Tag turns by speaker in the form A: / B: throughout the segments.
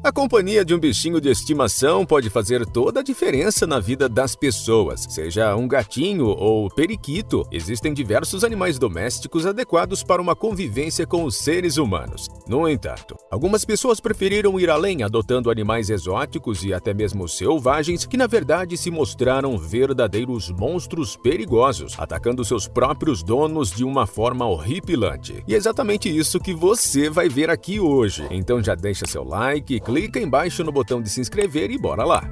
A: A companhia de um bichinho de estimação pode fazer toda a diferença na vida das pessoas. Seja um gatinho ou periquito, existem diversos animais domésticos adequados para uma convivência com os seres humanos. No entanto, algumas pessoas preferiram ir além, adotando animais exóticos e até mesmo selvagens que na verdade se mostraram verdadeiros monstros perigosos, atacando seus próprios donos de uma forma horripilante. E é exatamente isso que você vai ver aqui hoje. Então já deixa seu like, clica embaixo no botão de se inscrever e bora lá!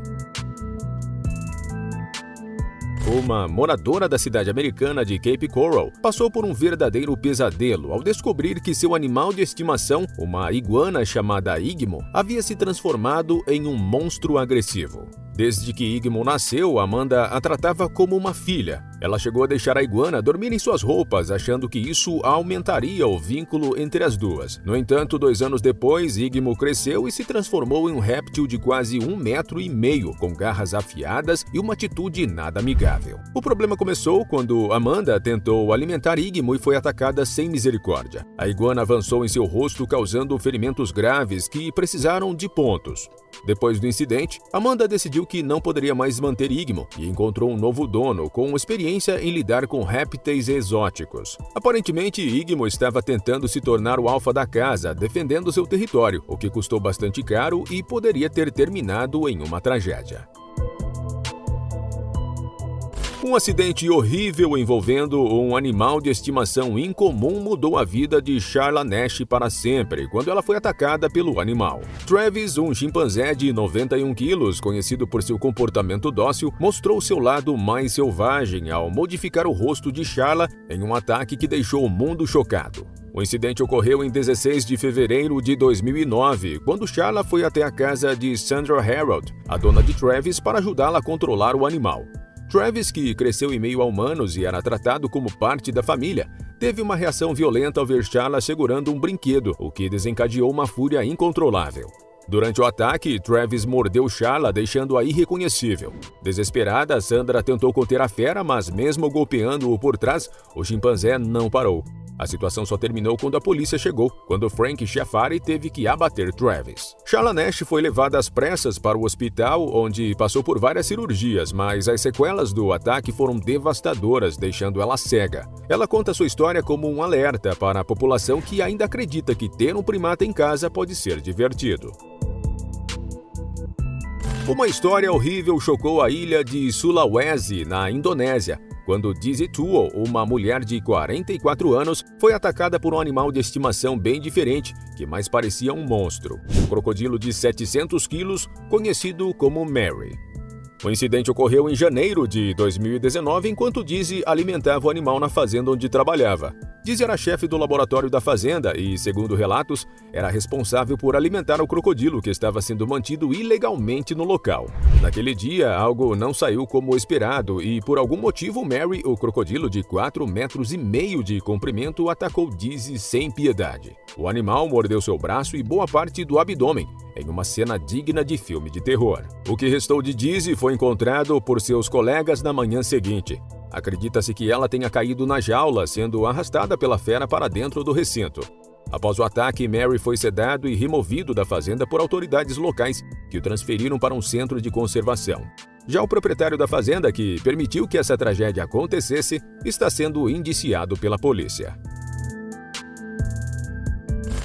A: Uma moradora da cidade americana de Cape Coral passou por um verdadeiro pesadelo ao descobrir que seu animal de estimação, uma iguana chamada Igmo, havia se transformado em um monstro agressivo. Desde que Igmo nasceu, Amanda a tratava como uma filha. Ela chegou a deixar a iguana dormir em suas roupas, achando que isso aumentaria o vínculo entre as duas. No entanto, 2 anos depois, Igmo cresceu e se transformou em um réptil de quase 1,5 metros, com garras afiadas e uma atitude nada amigável. O problema começou quando Amanda tentou alimentar Igmo e foi atacada sem misericórdia. A iguana avançou em seu rosto, causando ferimentos graves que precisaram de pontos. Depois do incidente, Amanda decidiu que não poderia mais manter Igmo e encontrou um novo dono com experiência em lidar com répteis exóticos. Aparentemente, Igmo estava tentando se tornar o alfa da casa, defendendo seu território, o que custou bastante caro e poderia ter terminado em uma tragédia. Um acidente horrível envolvendo um animal de estimação incomum mudou a vida de Charla Nash para sempre, quando ela foi atacada pelo animal. Travis, um chimpanzé de 91 quilos, conhecido por seu comportamento dócil, mostrou seu lado mais selvagem ao modificar o rosto de Charla em um ataque que deixou o mundo chocado. O incidente ocorreu em 16 de fevereiro de 2009, quando Charla foi até a casa de Sandra Harold, a dona de Travis, para ajudá-la a controlar o animal. Travis, que cresceu em meio a humanos e era tratado como parte da família, teve uma reação violenta ao ver Charla segurando um brinquedo, o que desencadeou uma fúria incontrolável. Durante o ataque, Travis mordeu Charla, deixando-a irreconhecível. Desesperada, Sandra tentou conter a fera, mas mesmo golpeando-o por trás, o chimpanzé não parou. A situação só terminou quando a polícia chegou, quando Frank Schiaffari teve que abater Travis. Charla Nash foi levada às pressas para o hospital, onde passou por várias cirurgias, mas as sequelas do ataque foram devastadoras, deixando ela cega. Ela conta sua história como um alerta para a população que ainda acredita que ter um primata em casa pode ser divertido. Uma história horrível chocou a ilha de Sulawesi, na Indonésia, quando Dizzy Tuo, uma mulher de 44 anos, foi atacada por um animal de estimação bem diferente, que mais parecia um monstro, um crocodilo de 700 quilos, conhecido como Mary. O incidente ocorreu em janeiro de 2019, enquanto Dizzy alimentava o animal na fazenda onde trabalhava. Dizzy era chefe do laboratório da fazenda e, segundo relatos, era responsável por alimentar o crocodilo que estava sendo mantido ilegalmente no local. Naquele dia, algo não saiu como esperado e, por algum motivo, Mary, o crocodilo de 4,5 metros de comprimento, atacou Dizzy sem piedade. O animal mordeu seu braço e boa parte do abdômen, em uma cena digna de filme de terror. O que restou de Dizzy foi encontrado por seus colegas na manhã seguinte. Acredita-se que ela tenha caído na jaula, sendo arrastada pela fera para dentro do recinto. Após o ataque, Mary foi sedado e removido da fazenda por autoridades locais, que o transferiram para um centro de conservação. Já o proprietário da fazenda, que permitiu que essa tragédia acontecesse, está sendo indiciado pela polícia.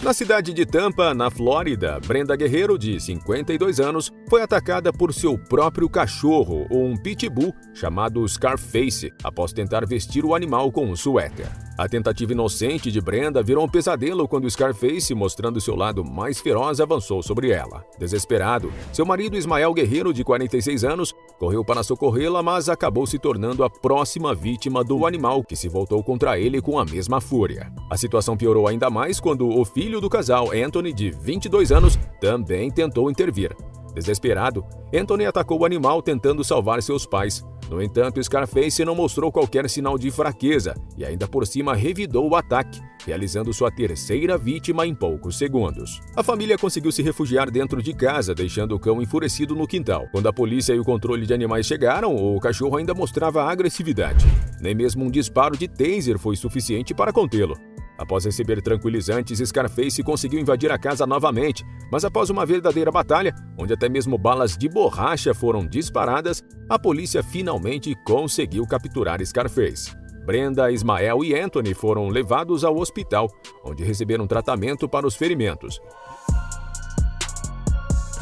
A: Na cidade de Tampa, na Flórida, Brenda Guerreiro, de 52 anos, foi atacada por seu próprio cachorro, um pitbull chamado Scarface, após tentar vestir o animal com um suéter. A tentativa inocente de Brenda virou um pesadelo quando Scarface, mostrando seu lado mais feroz, avançou sobre ela. Desesperado, seu marido Ismael Guerreiro, de 46 anos, correu para socorrê-la, mas acabou se tornando a próxima vítima do animal, que se voltou contra ele com a mesma fúria. A situação piorou ainda mais quando o filho do casal, Anthony, de 22 anos, também tentou intervir. Desesperado, Anthony atacou o animal tentando salvar seus pais. No entanto, Scarface não mostrou qualquer sinal de fraqueza e ainda por cima revidou o ataque, realizando sua terceira vítima em poucos segundos. A família conseguiu se refugiar dentro de casa, deixando o cão enfurecido no quintal. Quando a polícia e o controle de animais chegaram, o cachorro ainda mostrava agressividade. Nem mesmo um disparo de taser foi suficiente para contê-lo. Após receber tranquilizantes, Scarface conseguiu invadir a casa novamente, mas após uma verdadeira batalha, onde até mesmo balas de borracha foram disparadas, a polícia finalmente conseguiu capturar Scarface. Brenda, Ismael e Anthony foram levados ao hospital, onde receberam tratamento para os ferimentos.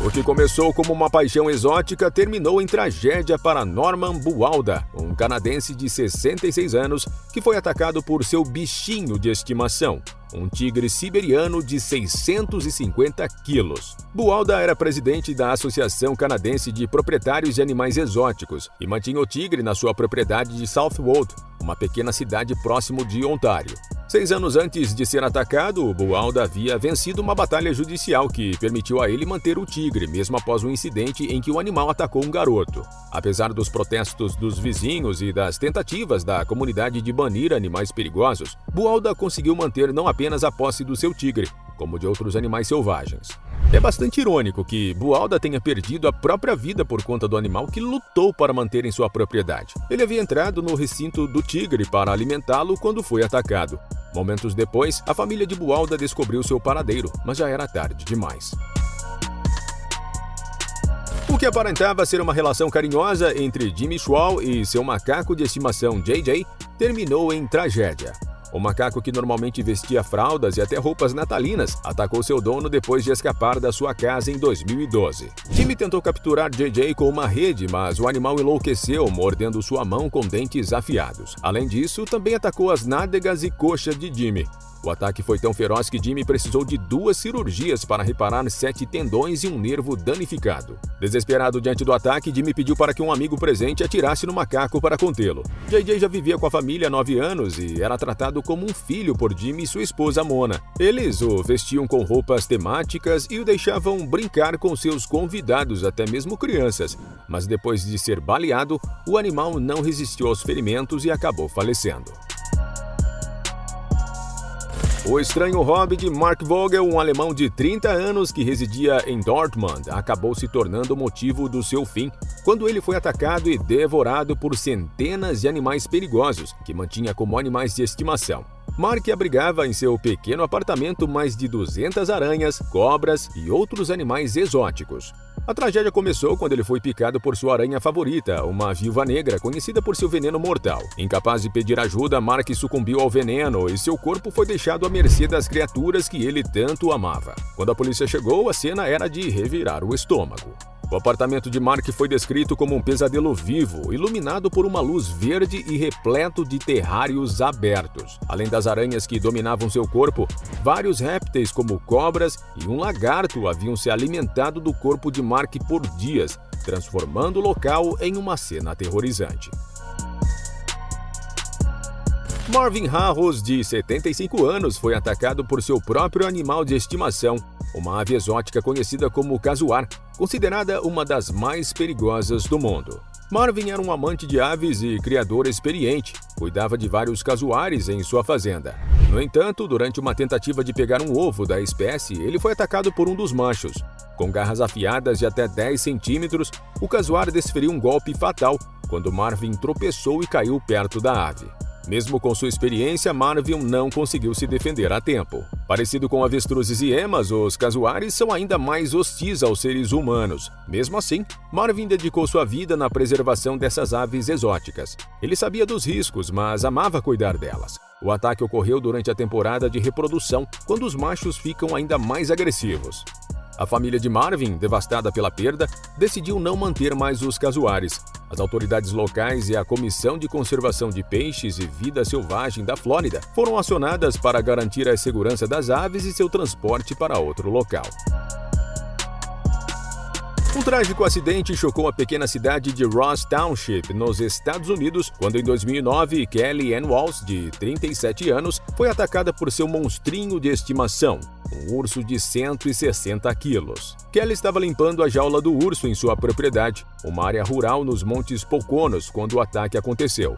A: O que começou como uma paixão exótica terminou em tragédia para Norman Buwalda, um canadense de 66 anos que foi atacado por seu bichinho de estimação, um tigre siberiano de 650 quilos. Buwalda era presidente da Associação Canadense de Proprietários de Animais Exóticos e mantinha o tigre na sua propriedade de Southwold, uma pequena cidade próximo de Ontário. 6 anos antes de ser atacado, Buwalda havia vencido uma batalha judicial que permitiu a ele manter o tigre, mesmo após um incidente em que o animal atacou um garoto. Apesar dos protestos dos vizinhos e das tentativas da comunidade de banir animais perigosos, Buwalda conseguiu manter não apenas a posse do seu tigre, como de outros animais selvagens. É bastante irônico que Buwalda tenha perdido a própria vida por conta do animal que lutou para manter em sua propriedade. Ele havia entrado no recinto do tigre para alimentá-lo quando foi atacado. Momentos depois, a família de Buwalda descobriu seu paradeiro, mas já era tarde demais. O que aparentava ser uma relação carinhosa entre Jimmy Schwall e seu macaco de estimação JJ terminou em tragédia. O macaco, que normalmente vestia fraldas e até roupas natalinas, atacou seu dono depois de escapar da sua casa em 2012. Jimmy tentou capturar JJ com uma rede, mas o animal enlouqueceu, mordendo sua mão com dentes afiados. Além disso, também atacou as nádegas e coxa de Jimmy. O ataque foi tão feroz que Jimmy precisou de 2 cirurgias para reparar 7 tendões e um nervo danificado. Desesperado diante do ataque, Jimmy pediu para que um amigo presente atirasse no macaco para contê-lo. JJ já vivia com a família há 9 anos e era tratado como um filho por Jimmy e sua esposa Mona. Eles o vestiam com roupas temáticas e o deixavam brincar com seus convidados, até mesmo crianças. Mas depois de ser baleado, o animal não resistiu aos ferimentos e acabou falecendo. O estranho hobby de Mark Vogel, um alemão de 30 anos que residia em Dortmund, acabou se tornando o motivo do seu fim, quando ele foi atacado e devorado por centenas de animais perigosos, que mantinha como animais de estimação. Mark abrigava em seu pequeno apartamento mais de 200 aranhas, cobras e outros animais exóticos. A tragédia começou quando ele foi picado por sua aranha favorita, uma viúva negra conhecida por seu veneno mortal. Incapaz de pedir ajuda, Mark sucumbiu ao veneno e seu corpo foi deixado à mercê das criaturas que ele tanto amava. Quando a polícia chegou, a cena era de revirar o estômago. O apartamento de Mark foi descrito como um pesadelo vivo, iluminado por uma luz verde e repleto de terrários abertos. Além das aranhas que dominavam seu corpo, vários répteis como cobras e um lagarto haviam se alimentado do corpo de Mark por dias, transformando o local em uma cena aterrorizante. Marvin Harros, de 75 anos, foi atacado por seu próprio animal de estimação, uma ave exótica conhecida como casuar, considerada uma das mais perigosas do mundo. Marvin era um amante de aves e criador experiente, cuidava de vários casuares em sua fazenda. No entanto, durante uma tentativa de pegar um ovo da espécie, ele foi atacado por um dos machos. Com garras afiadas de até 10 centímetros, o casuar desferiu um golpe fatal quando Marvin tropeçou e caiu perto da ave. Mesmo com sua experiência, Marvin não conseguiu se defender a tempo. Parecido com avestruzes e emas, os casuares são ainda mais hostis aos seres humanos. Mesmo assim, Marvin dedicou sua vida na preservação dessas aves exóticas. Ele sabia dos riscos, mas amava cuidar delas. O ataque ocorreu durante a temporada de reprodução, quando os machos ficam ainda mais agressivos. A família de Marvin, devastada pela perda, decidiu não manter mais os casuares. As autoridades locais e a Comissão de Conservação de Peixes e Vida Selvagem da Flórida foram acionadas para garantir a segurança das aves e seu transporte para outro local. Um trágico acidente chocou a pequena cidade de Ross Township, nos Estados Unidos, quando em 2009 Kelly Ann Walls, de 37 anos, foi atacada por seu monstrinho de estimação, um urso de 160 quilos. Kelly estava limpando a jaula do urso em sua propriedade, uma área rural nos Montes Poconos, quando o ataque aconteceu.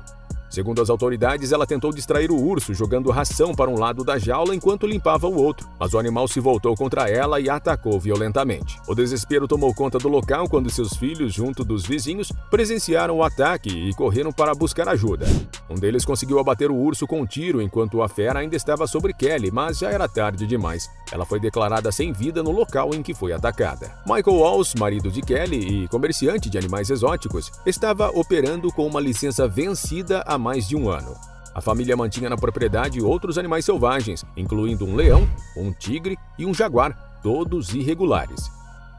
A: Segundo as autoridades, ela tentou distrair o urso jogando ração para um lado da jaula enquanto limpava o outro, mas o animal se voltou contra ela e a atacou violentamente. O desespero tomou conta do local quando seus filhos, junto dos vizinhos, presenciaram o ataque e correram para buscar ajuda. Um deles conseguiu abater o urso com um tiro enquanto a fera ainda estava sobre Kelly, mas já era tarde demais. Ela foi declarada sem vida no local em que foi atacada. Michael Walls, marido de Kelly e comerciante de animais exóticos, estava operando com uma licença vencida há mais de um ano. A família mantinha na propriedade outros animais selvagens, incluindo um leão, um tigre e um jaguar, todos irregulares.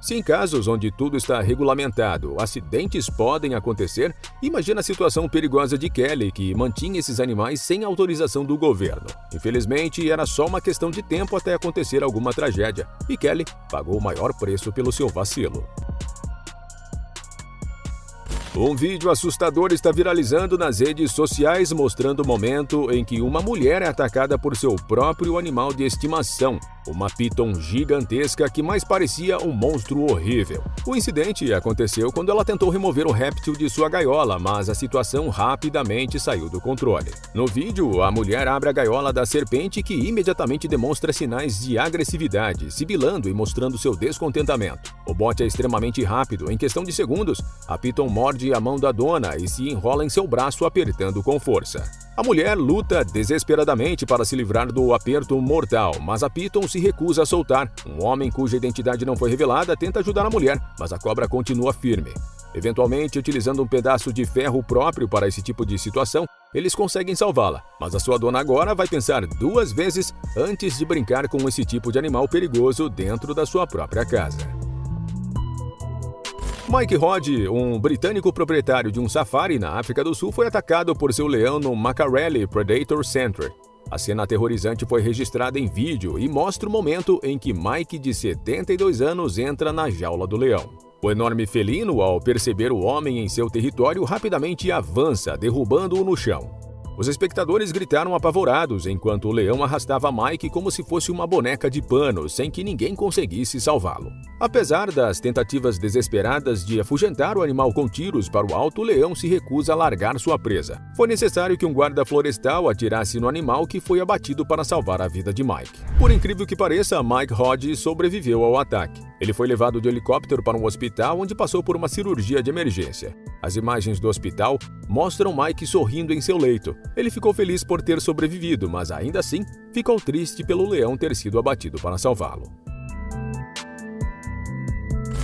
A: Se em casos onde tudo está regulamentado, acidentes podem acontecer, imagina a situação perigosa de Kelly, que mantinha esses animais sem autorização do governo. Infelizmente, era só uma questão de tempo até acontecer alguma tragédia, e Kelly pagou o maior preço pelo seu vacilo. Um vídeo assustador está viralizando nas redes sociais mostrando o momento em que uma mulher é atacada por seu próprio animal de estimação, uma piton gigantesca que mais parecia um monstro horrível. O incidente aconteceu quando ela tentou remover o réptil de sua gaiola, mas a situação rapidamente saiu do controle. No vídeo, a mulher abre a gaiola da serpente que imediatamente demonstra sinais de agressividade, sibilando e mostrando seu descontentamento. O bote é extremamente rápido, em questão de segundos, a piton morde a mão da dona e se enrola em seu braço apertando com força. A mulher luta desesperadamente para se livrar do aperto mortal, mas a piton se recusa a soltar. Um homem cuja identidade não foi revelada tenta ajudar a mulher, mas a cobra continua firme. Eventualmente, utilizando um pedaço de ferro próprio para esse tipo de situação, eles conseguem salvá-la, mas a sua dona agora vai pensar duas vezes antes de brincar com esse tipo de animal perigoso dentro da sua própria casa. Mike Rod, um britânico proprietário de um safari na África do Sul, foi atacado por seu leão no Makareli Predator Center. A cena aterrorizante foi registrada em vídeo e mostra o momento em que Mike, de 72 anos, entra na jaula do leão. O enorme felino, ao perceber o homem em seu território, rapidamente avança, derrubando-o no chão. Os espectadores gritaram apavorados enquanto o leão arrastava Mike como se fosse uma boneca de pano, sem que ninguém conseguisse salvá-lo. Apesar das tentativas desesperadas de afugentar o animal com tiros para o alto, o leão se recusa a largar sua presa. Foi necessário que um guarda florestal atirasse no animal, que foi abatido para salvar a vida de Mike. Por incrível que pareça, Mike Rod sobreviveu ao ataque. Ele foi levado de helicóptero para um hospital onde passou por uma cirurgia de emergência. As imagens do hospital mostram Mike sorrindo em seu leito. Ele ficou feliz por ter sobrevivido, mas ainda assim ficou triste pelo leão ter sido abatido para salvá-lo.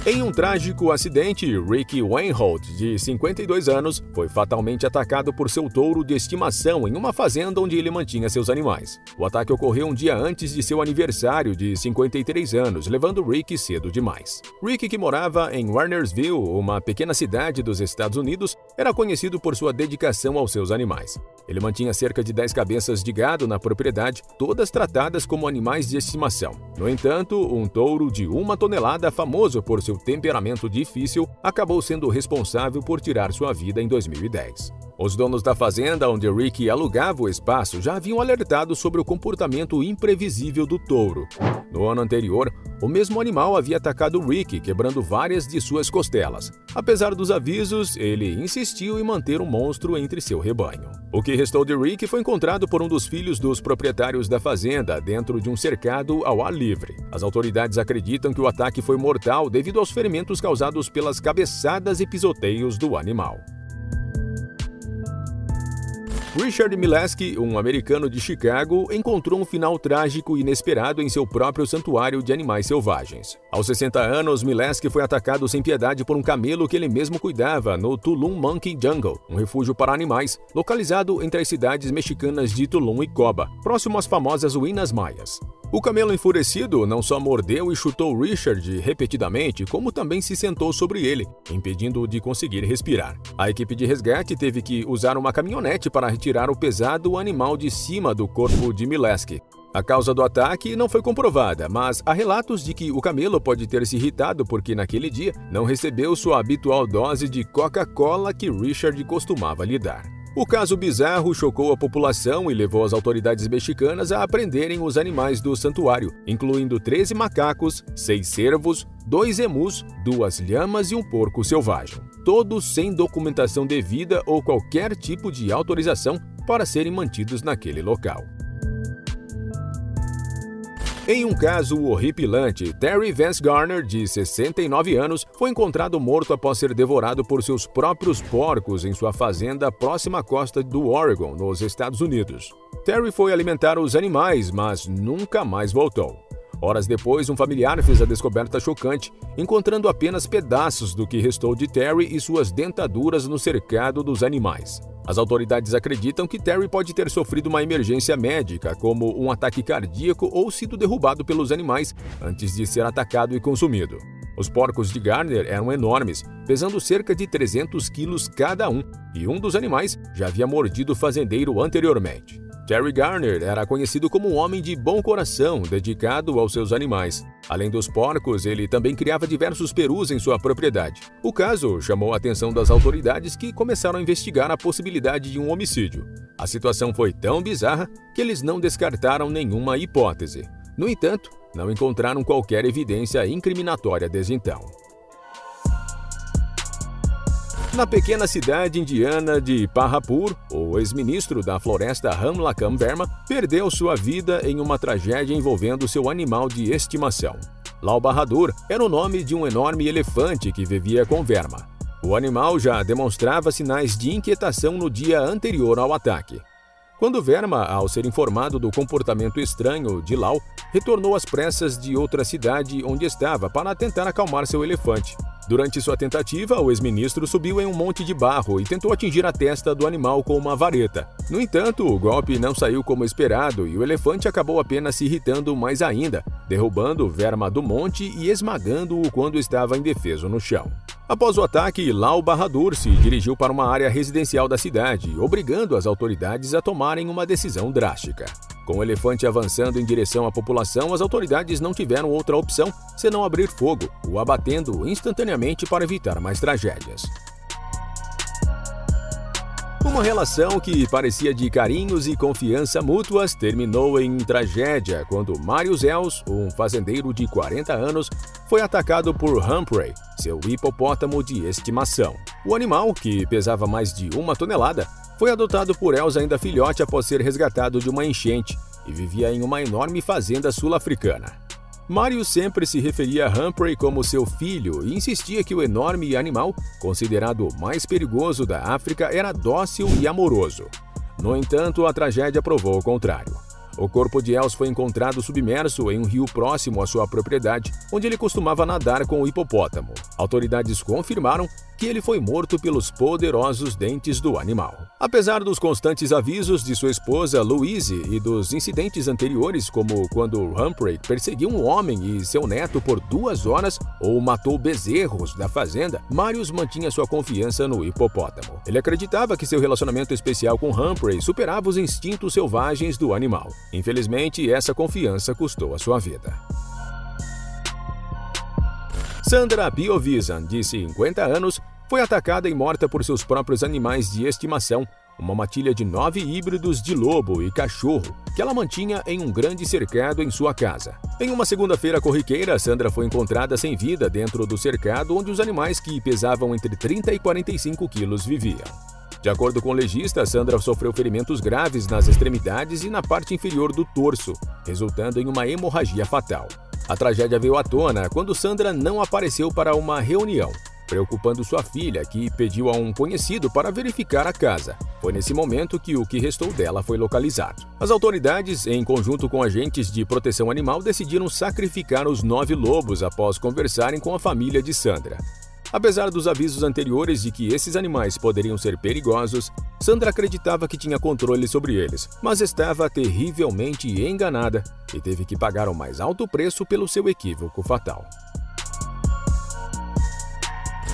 A: Em um trágico acidente, Ricky Weinhold, de 52 anos, foi fatalmente atacado por seu touro de estimação em uma fazenda onde ele mantinha seus animais. O ataque ocorreu um dia antes de seu aniversário de 53 anos, levando Ricky cedo demais. Ricky, que morava em Warnersville, uma pequena cidade dos Estados Unidos, era conhecido por sua dedicação aos seus animais. Ele mantinha cerca de 10 cabeças de gado na propriedade, todas tratadas como animais de estimação. No entanto, um touro de 1 tonelada, famoso por seu temperamento difícil, acabou sendo responsável por tirar sua vida em 2010. Os donos da fazenda onde Ricky alugava o espaço já haviam alertado sobre o comportamento imprevisível do touro. No ano anterior, o mesmo animal havia atacado Ricky, quebrando várias de suas costelas. Apesar dos avisos, ele insistiu em manter o monstro entre seu rebanho. O que restou de Ricky foi encontrado por um dos filhos dos proprietários da fazenda dentro de um cercado ao ar livre. As autoridades acreditam que o ataque foi mortal devido aos ferimentos causados pelas cabeçadas e pisoteios do animal. Richard Mileski, um americano de Chicago, encontrou um final trágico e inesperado em seu próprio santuário de animais selvagens. Aos 60 anos, Mileski foi atacado sem piedade por um camelo que ele mesmo cuidava no Tulum Monkey Jungle, um refúgio para animais, localizado entre as cidades mexicanas de Tulum e Coba, próximo às famosas ruínas maias. O camelo enfurecido não só mordeu e chutou Richard repetidamente, como também se sentou sobre ele, impedindo-o de conseguir respirar. A equipe de resgate teve que usar uma caminhonete para retirar o pesado animal de cima do corpo de Mileski. A causa do ataque não foi comprovada, mas há relatos de que o camelo pode ter se irritado porque naquele dia não recebeu sua habitual dose de Coca-Cola que Richard costumava lhe dar. O caso bizarro chocou a população e levou as autoridades mexicanas a apreenderem os animais do santuário, incluindo 13 macacos, 6 cervos, 2 emus, 2 lhamas e um porco selvagem, todos sem documentação devida ou qualquer tipo de autorização para serem mantidos naquele local. Em um caso horripilante, Terry Vance Garner, de 69 anos, foi encontrado morto após ser devorado por seus próprios porcos em sua fazenda próxima à costa do Oregon, nos Estados Unidos. Terry foi alimentar os animais, mas nunca mais voltou. Horas depois, um familiar fez a descoberta chocante, encontrando apenas pedaços do que restou de Terry e suas dentaduras no cercado dos animais. As autoridades acreditam que Terry pode ter sofrido uma emergência médica, como um ataque cardíaco ou sido derrubado pelos animais antes de ser atacado e consumido. Os porcos de Garner eram enormes, pesando cerca de 300 quilos cada um, e um dos animais já havia mordido o fazendeiro anteriormente. Terry Garner era conhecido como um homem de bom coração, dedicado aos seus animais. Além dos porcos, ele também criava diversos perus em sua propriedade. O caso chamou a atenção das autoridades, que começaram a investigar a possibilidade de um homicídio. A situação foi tão bizarra que eles não descartaram nenhuma hipótese. No entanto, não encontraram qualquer evidência incriminatória desde então. Na pequena cidade indiana de Parrapur, o ex-ministro da floresta Ram Lakam Verma perdeu sua vida em uma tragédia envolvendo seu animal de estimação. Lal Bahadur era o nome de um enorme elefante que vivia com Verma. O animal já demonstrava sinais de inquietação no dia anterior ao ataque. Quando Verma, ao ser informado do comportamento estranho de Lal, retornou às pressas de outra cidade onde estava para tentar acalmar seu elefante. Durante sua tentativa, o ex-ministro subiu em um monte de barro e tentou atingir a testa do animal com uma vareta. No entanto, o golpe não saiu como esperado e o elefante acabou apenas se irritando mais ainda, derrubando Verma do monte e esmagando-o quando estava indefeso no chão. Após o ataque, Lal Bahadur se dirigiu para uma área residencial da cidade, obrigando as autoridades a tomarem uma decisão drástica. Com o elefante avançando em direção à população, as autoridades não tiveram outra opção senão abrir fogo, o abatendo instantaneamente para evitar mais tragédias. Uma relação que parecia de carinhos e confiança mútuas terminou em tragédia quando Marius Els, um fazendeiro de 40 anos, foi atacado por Humphrey, seu hipopótamo de estimação. O animal, que pesava mais de 1 tonelada, foi adotado por Els ainda filhote após ser resgatado de uma enchente e vivia em uma enorme fazenda sul-africana. Marius sempre se referia a Humphrey como seu filho e insistia que o enorme animal, considerado o mais perigoso da África, era dócil e amoroso. No entanto, a tragédia provou o contrário. O corpo de Els foi encontrado submerso em um rio próximo à sua propriedade, onde ele costumava nadar com o hipopótamo. Autoridades confirmaram que ele foi morto pelos poderosos dentes do animal. Apesar dos constantes avisos de sua esposa Louise e dos incidentes anteriores, como quando Humphrey perseguiu um homem e seu neto por 2 horas ou matou bezerros da fazenda, Marius mantinha sua confiança no hipopótamo. Ele acreditava que seu relacionamento especial com Humphrey superava os instintos selvagens do animal. Infelizmente, essa confiança custou a sua vida. Sandra Biovisan, de 50 anos, foi atacada e morta por seus próprios animais de estimação, uma matilha de 9 híbridos de lobo e cachorro, que ela mantinha em um grande cercado em sua casa. Em uma segunda-feira corriqueira, Sandra foi encontrada sem vida dentro do cercado onde os animais, que pesavam entre 30 e 45 quilos, viviam. De acordo com o legista, Sandra sofreu ferimentos graves nas extremidades e na parte inferior do torso, resultando em uma hemorragia fatal. A tragédia veio à tona quando Sandra não apareceu para uma reunião, preocupando sua filha, que pediu a um conhecido para verificar a casa. Foi nesse momento que o que restou dela foi localizado. As autoridades, em conjunto com agentes de proteção animal, decidiram sacrificar os 9 lobos após conversarem com a família de Sandra. Apesar dos avisos anteriores de que esses animais poderiam ser perigosos, Sandra acreditava que tinha controle sobre eles, mas estava terrivelmente enganada e teve que pagar o mais alto preço pelo seu equívoco fatal.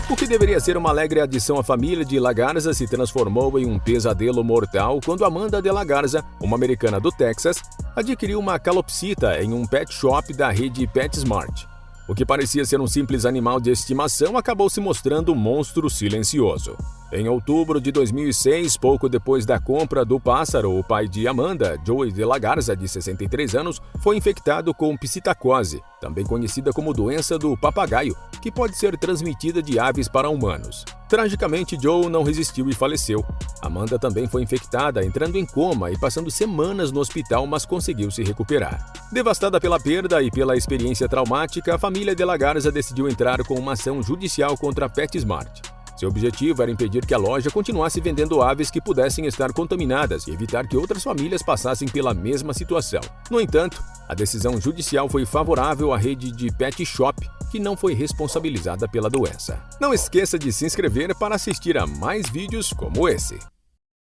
A: O que deveria ser uma alegre adição à família de La Garza se transformou em um pesadelo mortal quando Amanda de La Garza, uma americana do Texas, adquiriu uma calopsita em um pet shop da rede PetSmart. O que parecia ser um simples animal de estimação acabou se mostrando um monstro silencioso. Em outubro de 2006, pouco depois da compra do pássaro, o pai de Amanda, Joey de la Garza, de 63 anos, foi infectado com psitacose, também conhecida como doença do papagaio, que pode ser transmitida de aves para humanos. Tragicamente, Joe não resistiu e faleceu. Amanda também foi infectada, entrando em coma e passando semanas no hospital, mas conseguiu se recuperar. Devastada pela perda e pela experiência traumática, a família de la Garza decidiu entrar com uma ação judicial contra a PetSmart. Seu objetivo era impedir que a loja continuasse vendendo aves que pudessem estar contaminadas e evitar que outras famílias passassem pela mesma situação. No entanto, a decisão judicial foi favorável à rede de pet shop, que não foi responsabilizada pela doença. Não esqueça de se inscrever para assistir a mais vídeos como esse.